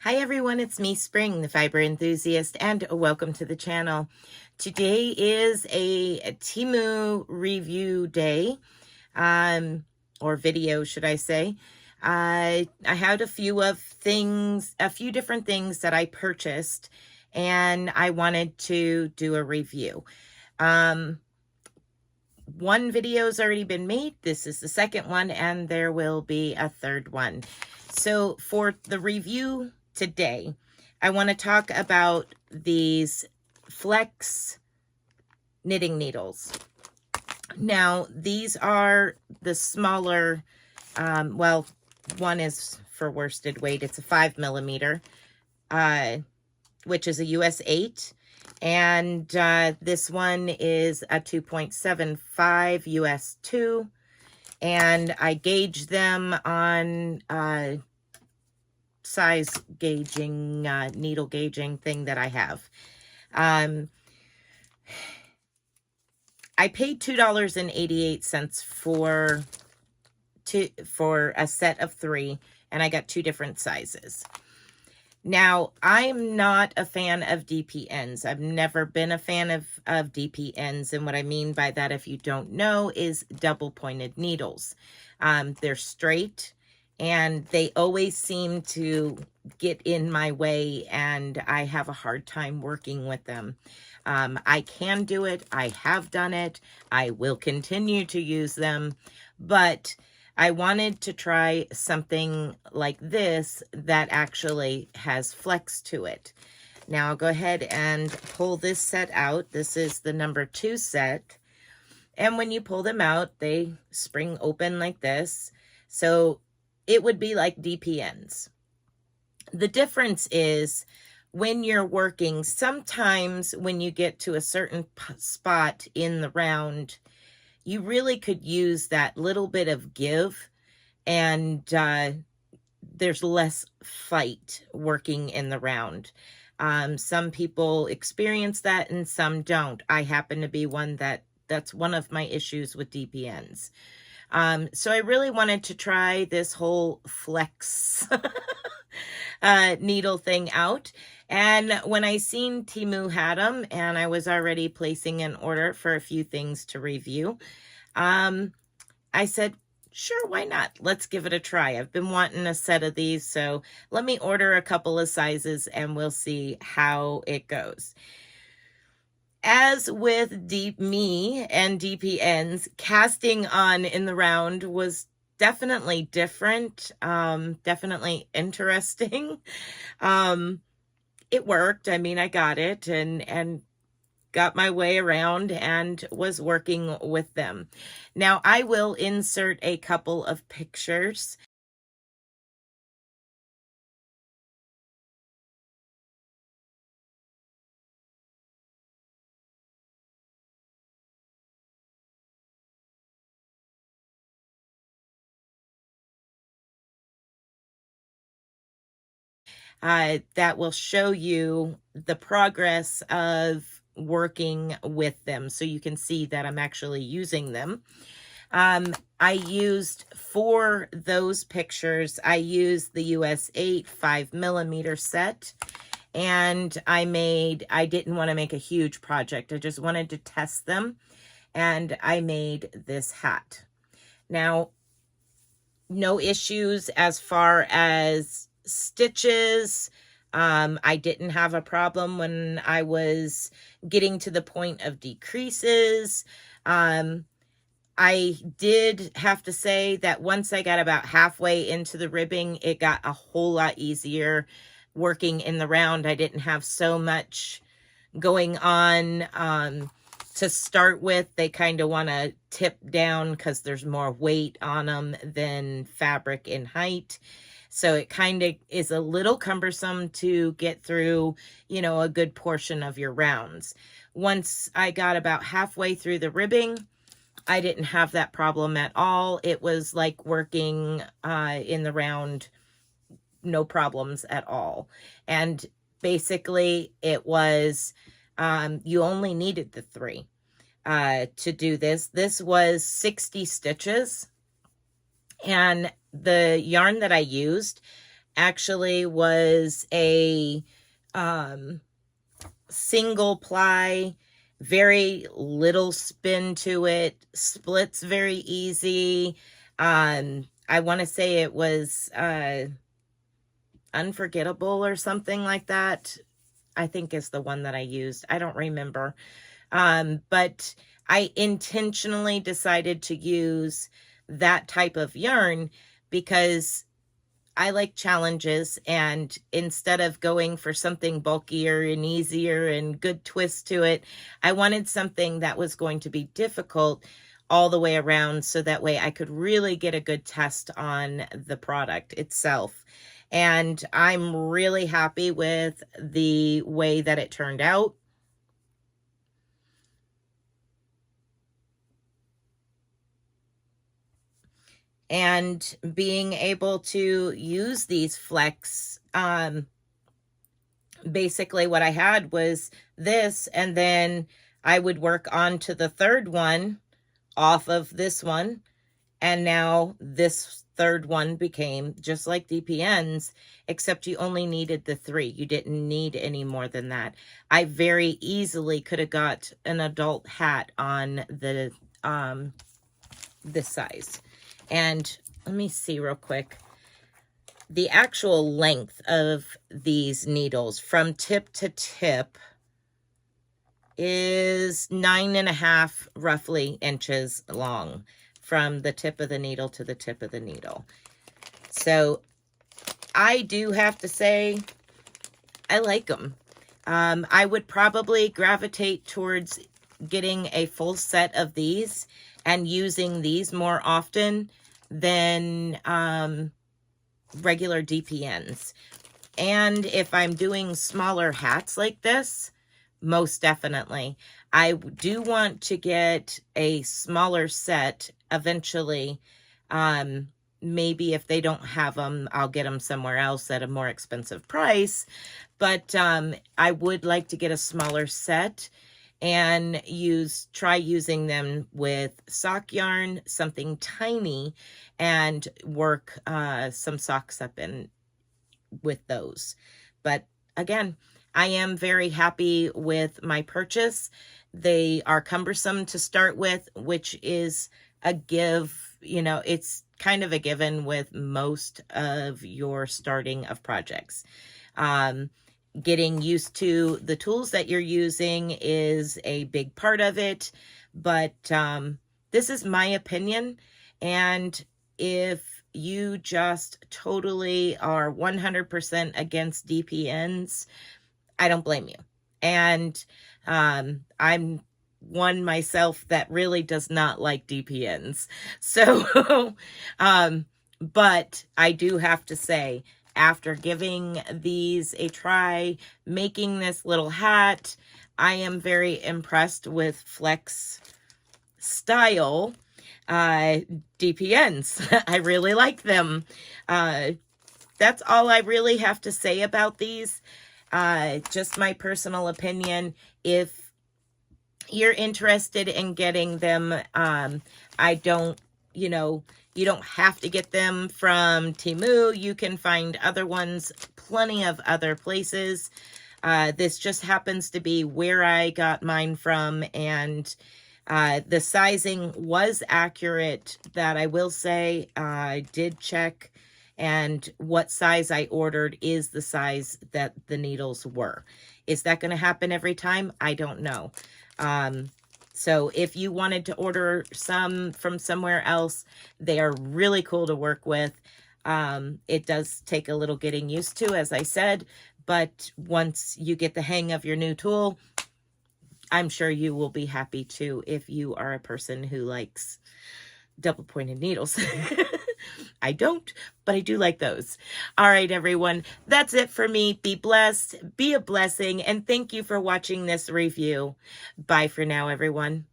Hi everyone, it's me, Spring, the fiber enthusiast, and welcome to the channel. Today is a Temu review day, or video, should I say. I had a few different things that I purchased, and I wanted to do a review. One video's already been made. This is the second one, and there will be a third one. So for the review today, I want to talk about these flex knitting needles. Now, these are the smaller, well, one is for worsted weight. It's a 5mm, which is a US 8. And this one is a 2.75 US 2. And I gauge them on size gauging, needle gauging thing that I have. I paid $2.88 for a set of 3, and I got 2 different sizes. Now, I'm not a fan of DPNs. I've never been a fan of DPNs, and what I mean by that, if you don't know, is double-pointed needles. They're straight, and they always seem to get in my way, and I have a hard time working with them. I can do it. I have done it. I will continue to use them, but I wanted to try something like this that actually has flex to it. Now I'll go ahead and pull this set out. This is the number 2 set. And when you pull them out, they spring open like this. So it would be like DPNs. The difference is when you're working, sometimes when you get to a certain spot in the round, you really could use that little bit of give, and there's less fight working in the round. Some people experience that and some don't. I happen to be one that's one of my issues with DPNs. So I really wanted to try this whole flex needle thing out. And when I seen Temu had them, and I was already placing an order for a few things to review, I said, sure, why not? Let's give it a try. I've been wanting a set of these, so let me order a couple of sizes and we'll see how it goes. As with me and DPNs, casting on in the round was definitely different, definitely interesting. It worked. I mean, I got it and got my way around and was working with them. Now, I will insert a couple of pictures. That will show you the progress of working with them, so you can see that I'm actually using them. I used, for those pictures, I used the US 8 5mm set, and I didn't want to make a huge project. I just wanted to test them, and I made this hat. Now, no issues as far as stitches. I didn't have a problem when I was getting to the point of decreases. I did have to say that once I got about halfway into the ribbing, it got a whole lot easier working in the round. I didn't have so much going on. To start with, they kind of want to tip down because there's more weight on them than fabric in height. So it kind of is a little cumbersome to get through, a good portion of your rounds. Once I got about halfway through the ribbing, I didn't have that problem at all. It was like working in the round, no problems at all. And basically it was, you only needed the 3 to do this. This was 60 stitches. And the yarn that I used, actually was a single ply, very little spin to it, splits very easy. I want to say it was Unforgettable or something like that, I think is the one that I used. I don't remember. But I intentionally decided to use that type of yarn because I like challenges, and instead of going for something bulkier and easier and good twist to it, I wanted something that was going to be difficult all the way around, so that way I could really get a good test on the product itself. And I'm really happy with the way that it turned out. And being able to use these flecks, basically what I had was this, and then I would work on to the third one off of this one, and now this third one became just like DPNs, except you only needed the 3. You didn't need any more than that. I very easily could have got an adult hat on the this size. And let me see real quick. The actual length of these needles from tip to tip is 9.5 roughly inches long from the tip of the needle to the tip of the needle. So I do have to say I like them. I would probably gravitate towards getting a full set of these and using these more often than regular DPNs. And if I'm doing smaller hats like this, most definitely. I do want to get a smaller set eventually. Maybe if they don't have them, I'll get them somewhere else at a more expensive price. But I would like to get a smaller set and try using them with sock yarn, something tiny, and work some socks up in with those. But again, I am very happy with my purchase. They are cumbersome to start with, which is a give. You know, it's kind of a given with most of your starting of projects. Getting used to the tools that you're using is a big part of it, but this is my opinion. And if you just totally are 100% against DPNs, I don't blame you. And I'm one myself that really does not like DPNs. So, but I do have to say, after giving these a try, making this little hat, I am very impressed with Flex style DPNs. I really like them. That's all I really have to say about these. Just my personal opinion. If you're interested in getting them, I don't, you don't have to get them from Temu. You can find other ones, plenty of other places. This just happens to be where I got mine from, and the sizing was accurate. That I will say. I did check, and what size I ordered is the size that the needles were. Is that going to happen every time? I don't know. So if you wanted to order some from somewhere else, they are really cool to work with. It does take a little getting used to, as I said, but once you get the hang of your new tool, I'm sure you will be happy too if you are a person who likes double pointed needles. I don't, but I do like those. All right, everyone, that's it for me. Be blessed, be a blessing, and thank you for watching this review. Bye for now, everyone.